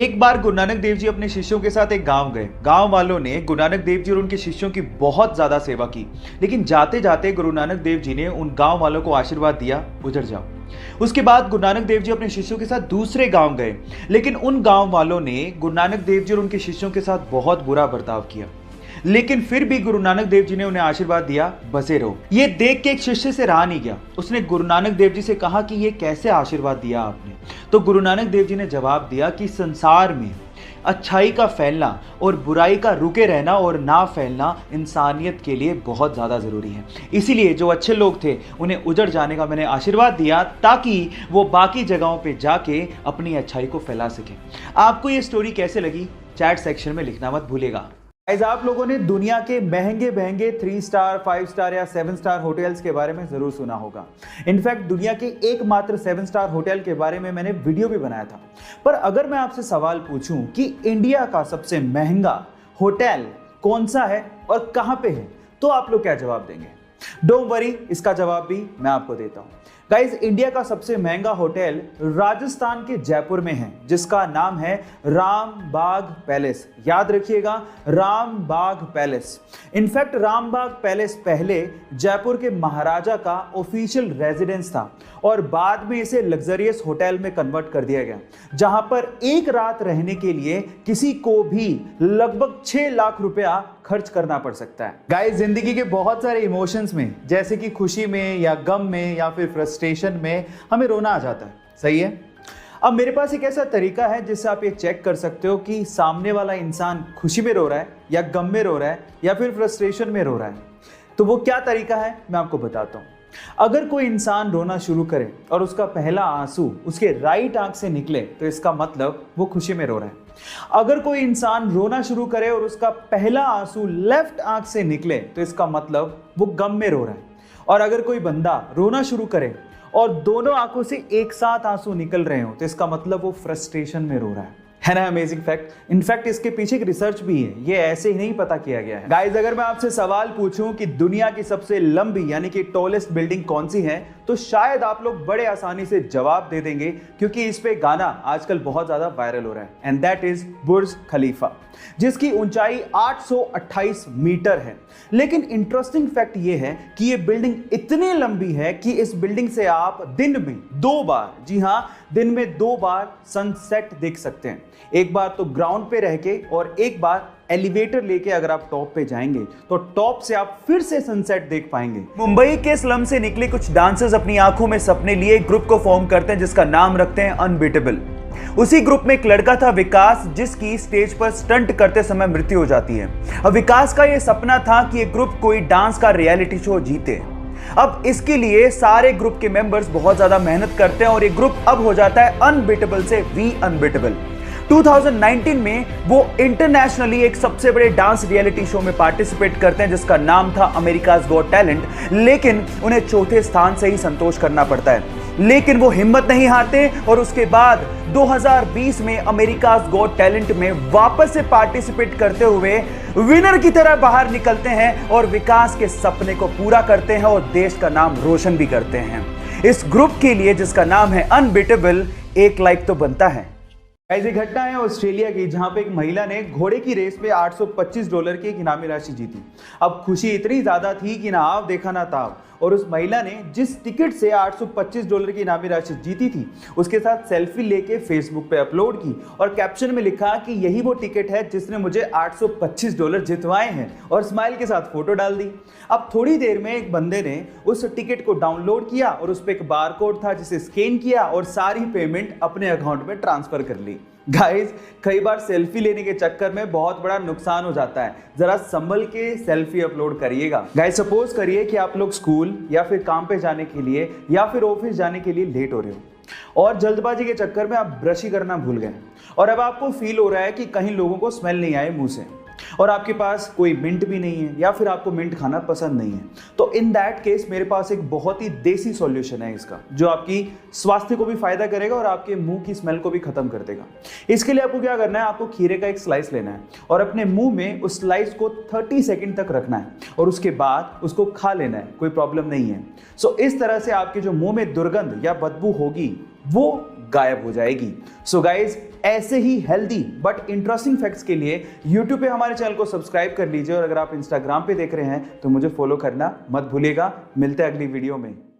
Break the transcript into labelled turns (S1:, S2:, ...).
S1: एक बार गुरु नानक देव जी अपने शिष्यों के साथ एक गांव गए। गांव वालों ने गुरु नानक देव जी और उनके शिष्यों की बहुत ज्यादा सेवा की, लेकिन जाते जाते गुरु नानक देव जी ने उन गांव वालों को आशीर्वाद दिया, उधर जाओ। उसके बाद गुरु नानक देव जी अपने शिष्यों के साथ दूसरे गांव गए, लेकिन उन गांव वालों ने गुरु नानक देव जी और उनके शिष्यों के साथ बहुत बुरा बर्ताव किया। लेकिन फिर भी गुरु नानक देव जी ने उन्हें आशीर्वाद दिया, बसे रहो। ये देख के एक शिष्य से रहा नहीं गया। उसने गुरु नानक देव जी से कहा कि ये कैसे आशीर्वाद दिया आपने? तो गुरु नानक देव जी ने जवाब दिया कि संसार में अच्छाई का फैलना और बुराई का रुके रहना और ना फैलना इंसानियत के लिए बहुत ज़्यादा ज़रूरी है। इसीलिए जो अच्छे लोग थे उन्हें उजड़ जाने का मैंने आशीर्वाद दिया, ताकि वो बाकी जगहों पे जाके अपनी अच्छाई को फैला सकें। आपको ये स्टोरी कैसे लगी चैट सेक्शन में लिखना मत भूलिएगा। गाइस, आप लोगों ने दुनिया के महंगे महंगे 3 स्टार 5 स्टार या 7 स्टार होटल्स के बारे में जरूर सुना होगा। इनफैक्ट दुनिया के एकमात्र 7 स्टार होटल के बारे में मैंने वीडियो भी बनाया था। पर अगर मैं आपसे सवाल पूछूं कि इंडिया का सबसे महंगा होटल कौन सा है और कहां पे है, तो आप लोग क्या जवाब देंगे? डोंट वरी, इसका जवाब भी मैं आपको देता हूं। गाइस, इंडिया का सबसे महंगा होटल राजस्थान के जयपुर में है, जिसका नाम है रामबाग पैलेस। याद रखिएगा, Rambagh palace. In fact Rambagh palace पहले जयपुर के महाराजा का ऑफिशियल रेजिडेंस था और बाद में इसे लग्जरियस होटल में कन्वर्ट कर दिया गया, जहां पर एक रात रहने के लिए किसी को भी लगभग 6 लाख रुपया खर्च करना पड़ सकता है। गाइस, जिंदगी के बहुत सारे इमोशंस में, जैसे कि खुशी में या गम में या फिर फ्रस्ट्रेशन में, हमें रोना आ जाता है। सही है। अब मेरे पास एक ऐसा तरीका है जिससे आप ये चेक कर सकते हो कि सामने वाला इंसान खुशी में रो रहा है या गम में रो रहा है या फिर फ्रस्ट्रेशन में रो रहा है। तो वो क्या तरीका है मैं आपको बताता हूँ। अगर कोई इंसान रोना शुरू करे और उसका पहला आंसू उसके राइट आंख से निकले, तो इसका मतलब वो खुशी में रो रहा है। अगर कोई इंसान रोना शुरू करे और उसका पहला आंसू लेफ्ट आंख से निकले, तो इसका मतलब वो गम में रो रहा है। और अगर कोई बंदा रोना शुरू करे और दोनों आंखों से एक साथ आंसू निकल रहे हो, तो इसका मतलब वो फ्रस्ट्रेशन में रो रहा है ना? Amazing fact. इनफैक्ट इसके पीछे एक रिसर्च भी है, ये ऐसे ही नहीं पता किया गया है। गाइस, अगर मैं आपसे सवाल पूछूं कि दुनिया की सबसे लंबी यानी कि टॉलेस्ट बिल्डिंग कौन सी है, तो शायद आप लोग बड़े आसानी से जवाब दे देंगे, क्योंकि इस पे गाना आजकल बहुत ज्यादा वायरल हो रहा है, एंड दैट इज बुर्ज खलीफा, जिसकी ऊंचाई 828 मीटर है। लेकिन इंटरेस्टिंग फैक्ट ये है कि ये बिल्डिंग इतनी लंबी है कि इस बिल्डिंग से आप दिन में 2 बार, जी हां, दिन में 2 बार सनसेट देख सकते हैं। एक बार तो ग्राउंड पे रह के और एक बार एलिवेटर लेके अगर आप टॉप पे जाएंगे तो टॉप से आप फिर से सनसेट देख पाएंगे। मुंबई के स्लम से निकले कुछ डांसर्स अपनी आंखों में सपने लिए एक ग्रुप को फॉर्म करते हैं, जिसका नाम रखते हैं अनबीटेबल। उसी ग्रुप में एक लड़का था विकास, जिसकी स्टेज पर स्टंट करते समय मृत्यु हो जाती है। अब विकास का यह सपना था कि एक ग्रुप कोई डांस का रियलिटी शो जीते। अब इसके लिए सारे ग्रुप के मेंबर्स बहुत ज्यादा मेहनत करते हैं और ये ग्रुप अब हो जाता है अनबीटेबल से वी अनबीटेबल। 2019 में वो इंटरनेशनली एक सबसे बड़े डांस रियलिटी शो में पार्टिसिपेट करते हैं, जिसका नाम था अमेरिकाज गॉट टैलेंट। लेकिन उन्हें चौथे स्थान से ही संतोष करना पड़ता है। लेकिन वो हिम्मत नहीं हारते और उसके बाद 2020 में अमेरिकाज गॉट टैलेंट में वापस से पार्टिसिपेट करते हुए विनर की तरह बाहर निकलते हैं और विकास के सपने को पूरा करते हैं और देश का नाम रोशन भी करते हैं। इस ग्रुप के लिए, जिसका नाम है अनबीटेबल, 1 लाइक तो बनता है। ऐसी घटना है ऑस्ट्रेलिया की, जहां पे एक महिला ने घोड़े की रेस में $825 की एक इनामी राशि जीती। अब खुशी इतनी ज्यादा थी कि ना आव देखा ना ताव, और उस महिला ने जिस टिकट से $825 की इनामी राशि जीती थी, उसके साथ सेल्फी लेके फेसबुक पे अपलोड की और कैप्शन में लिखा कि यही वो टिकट है जिसने मुझे $825 जितवाए हैं, और स्माइल के साथ फोटो डाल दी। अब थोड़ी देर में एक बंदे ने उस टिकट को डाउनलोड किया और उस पर एक बारकोड था, जिसे स्कैन किया और सारी पेमेंट अपने अकाउंट में ट्रांसफर कर ली। गाइस, कई बार सेल्फी लेने के चक्कर में बहुत बड़ा नुकसान हो जाता है। जरा संभल के सेल्फी अपलोड करिएगा। गाइस, सपोज करिए कि आप लोग स्कूल या फिर काम पे जाने के लिए या फिर ऑफिस जाने के लिए लेट हो रहे हो और जल्दबाजी के चक्कर में आप ब्रश ही करना भूल गए, और अब आपको फील हो रहा है कि कहीं लोगों को स्मेल नहीं आए मुंह से, और आपके पास कोई मिंट भी नहीं है या फिर आपको मिंट खाना पसंद नहीं है। तो इन दैट केस मेरे पास एक बहुत ही देसी सॉल्यूशन है इसका, जो आपकी स्वास्थ्य को भी फायदा करेगा और आपके मुंह की स्मेल को भी खत्म कर देगा। इसके लिए आपको क्या करना है, आपको खीरे का एक स्लाइस लेना है और अपने मुंह में उस स्लाइस को 30 सेकंड तक रखना है और उसके बाद उसको खा लेना है, कोई प्रॉब्लम नहीं है। सो इस तरह से आपके जो मुंह में दुर्गंध या बदबू होगी वो गायब हो जाएगी। सो गाइज, ऐसे ही हेल्दी बट इंटरेस्टिंग फैक्ट्स के लिए YouTube पे हमारे चैनल को सब्सक्राइब कर लीजिए और अगर आप Instagram पे देख रहे हैं तो मुझे फॉलो करना मत भूलिएगा। मिलते हैं अगली वीडियो में।